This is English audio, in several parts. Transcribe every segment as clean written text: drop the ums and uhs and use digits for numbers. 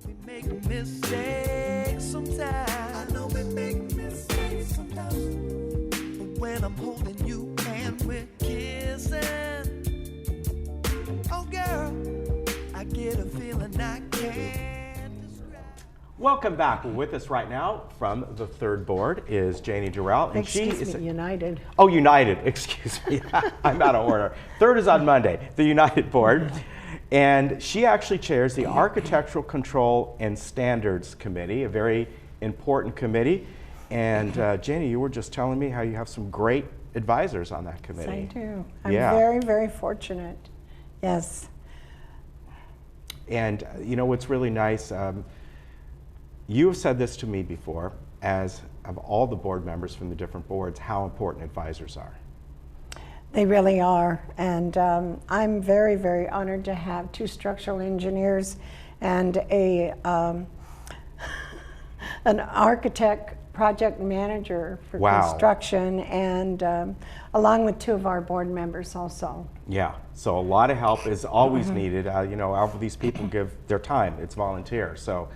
we make mistakes sometimes. I know we make mistakes sometimes. But when I'm holding you and we're kissing, oh girl, I get a feeling I can't describe. Welcome back. With us right now from the third board is Janie Durrell. And Excuse me, United. Oh, United. Excuse me. I'm out of order. Third is on Monday, the United board. And she actually chairs the Architectural Control and Standards Committee, a very important committee. And Janie, you were just telling me how you have some great advisors on that committee. Yes, I do. I'm Yeah. very, very fortunate. Yes. And you know what's really nice? You have said this to me before, as of all the board members from the different boards, how important advisors are. They really are, and I'm very, very honored to have two structural engineers and an architect project manager for Wow. construction, and along with two of our board members also. Yeah, so a lot of help is always needed. You know, all of these people give their time, it's volunteer. So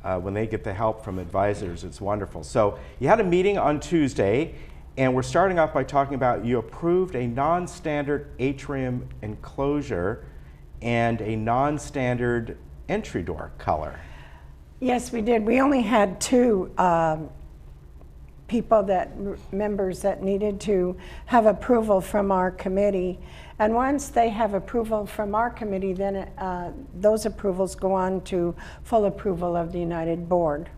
when they get the help from advisors, it's wonderful. So you had a meeting on Tuesday, and we're starting off by talking about you approved a non-standard atrium enclosure and a non-standard entry door color. Yes, we did. We only had two members that needed to have approval from our committee. And once they have approval from our committee, then those approvals go on to full approval of the United Board.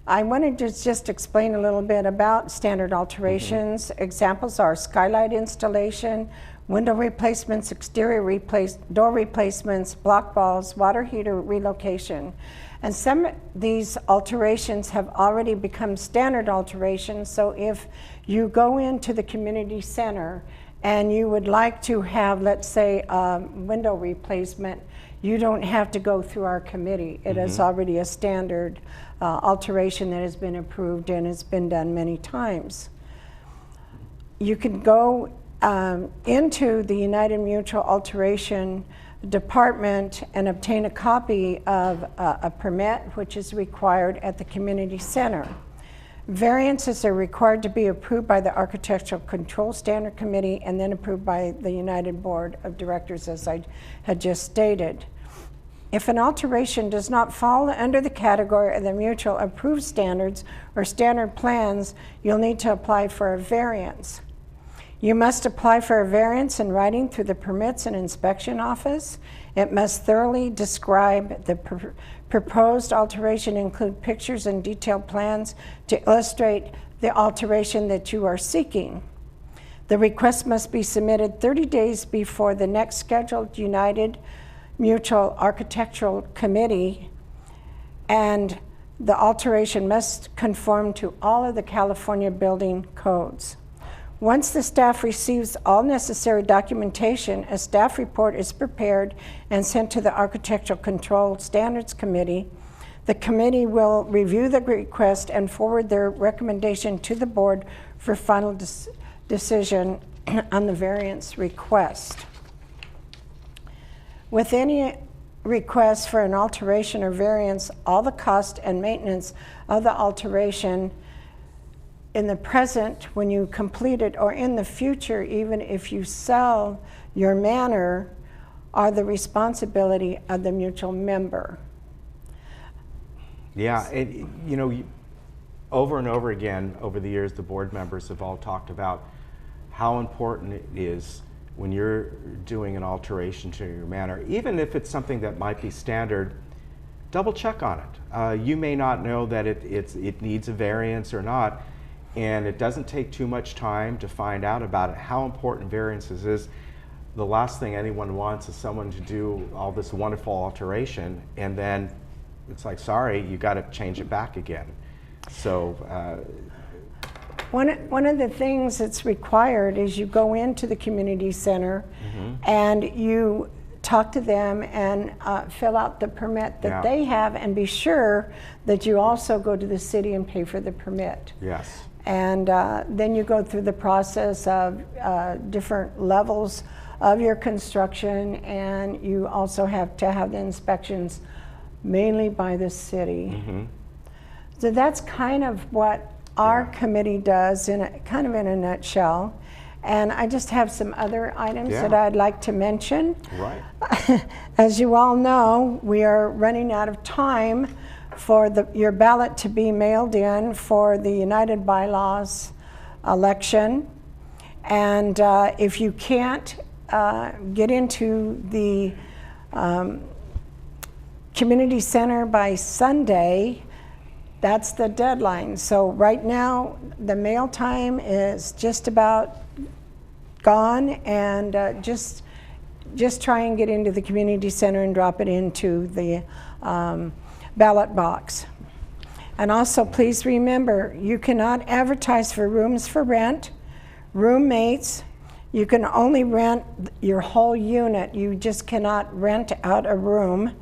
I wanted to just explain a little bit about standard alterations. Examples are skylight installation, window replacements, exterior door replacements, block walls, water heater relocation. And some of these alterations have already become standard alterations, so if you go into the community center and you would like to have, let's say, a window replacement, you don't have to go through our committee. It is already a standard alteration that has been approved and has been done many times. You can go into the United Mutual Alteration Department and obtain a copy of a permit, which is required at the community center. Variances are required to be approved by the Architectural Control Standard Committee and then approved by the United Board of Directors, as I had just stated. If an alteration does not fall under the category of the mutual approved standards or standard plans, you'll need to apply for a variance. You must apply for a variance in writing through the Permits and Inspection Office. It must thoroughly describe the proposed alteration, include pictures and detailed plans to illustrate the alteration that you are seeking. The request must be submitted 30 days before the next scheduled United Mutual Architectural Committee, and the alteration must conform to all of the California building codes. Once the staff receives all necessary documentation, a staff report is prepared and sent to the Architectural Control Standards Committee. The committee will review the request and forward their recommendation to the board for final decision on the variance request. With any request for an alteration or variance, all the cost and maintenance of the alteration in the present when you complete it, or in the future, even if you sell your manor, are the responsibility of the mutual member. Yeah, you know, over and over again, over the years, the board members have all talked about how important it is when you're doing an alteration to your manor, even if it's something that might be standard, double check on it. You may not know that it needs a variance or not, and it doesn't take too much time to find out about it, how important variances is. The last thing anyone wants is someone to do all this wonderful alteration, and then it's like, sorry, you got to change it back again. So one of the things that's required is you go into the community center and you talk to them and fill out the permit that they have, and be sure that you also go to the city and pay for the permit. Yes. And then you go through the process of different levels of your construction, and you also have to have the inspections mainly by the city. Mm-hmm. So that's kind of what our Yeah. committee does kind of in a nutshell. And I just have some other items Yeah. that I'd like to mention. Right. As you all know, we are running out of time for your ballot to be mailed in for the United Bylaws election. And if you can't get into the community center by Sunday, that's the deadline. So right now, the mail time is just about gone, and just try and get into the community center and drop it into the ballot box. And also, please remember, you cannot advertise for rooms for rent, roommates. You can only rent your whole unit. You just cannot rent out a room.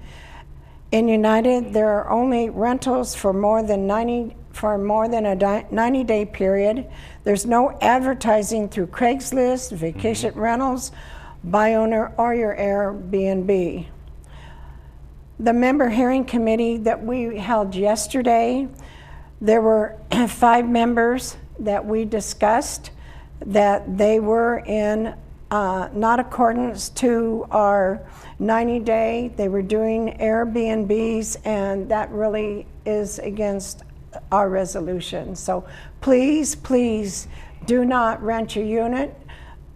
In United, there are only rentals for more than a 90-day period. There's no advertising through Craigslist, vacation rentals, by owner, or your Airbnb. The member hearing committee that we held yesterday, there were 5 members that we discussed that they were in not accordance to our 90-day. They were doing Airbnbs, and that really is against our resolution. So please, please do not rent your unit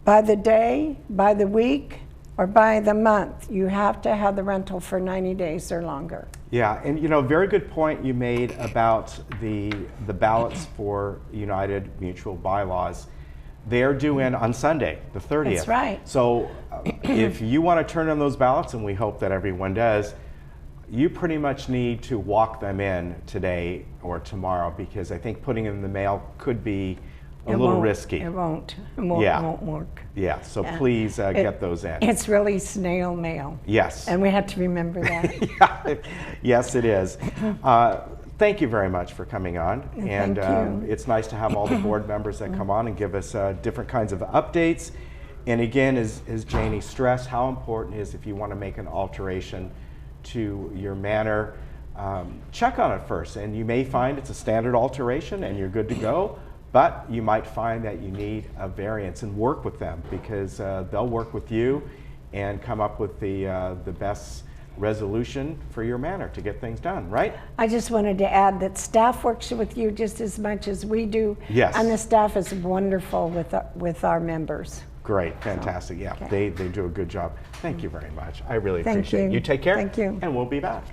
by the day, by the week, or by the month. You have to have the rental for 90 days or longer. Yeah, and very good point you made about the ballots for United Mutual Bylaws. They're due in on Sunday, the 30th. That's right. So if you want to turn in those ballots, and we hope that everyone does, you pretty much need to walk them in today or tomorrow, because I think putting them in the mail could be a little risky. It won't work. Yeah, so please get those in. It's really snail mail. Yes. And we have to remember that. Yeah. Yes, it is. Thank you very much for coming on. Thank you. It's nice to have all the board members that come on and give us different kinds of updates. And again, as Janie stressed, how important it is, if you want to make an alteration to your manor, check on it first. And you may find it's a standard alteration and you're good to go, but you might find that you need a variance, and work with them, because they'll work with you and come up with the best resolution for your manor to get things done, right? I just wanted to add that staff works with you just as much as we do. Yes. And the staff is wonderful with our members. Great, fantastic. Yeah, okay. they do a good job. Thank you very much. I really Thank appreciate it. you. You take care. Thank you. And we'll be back.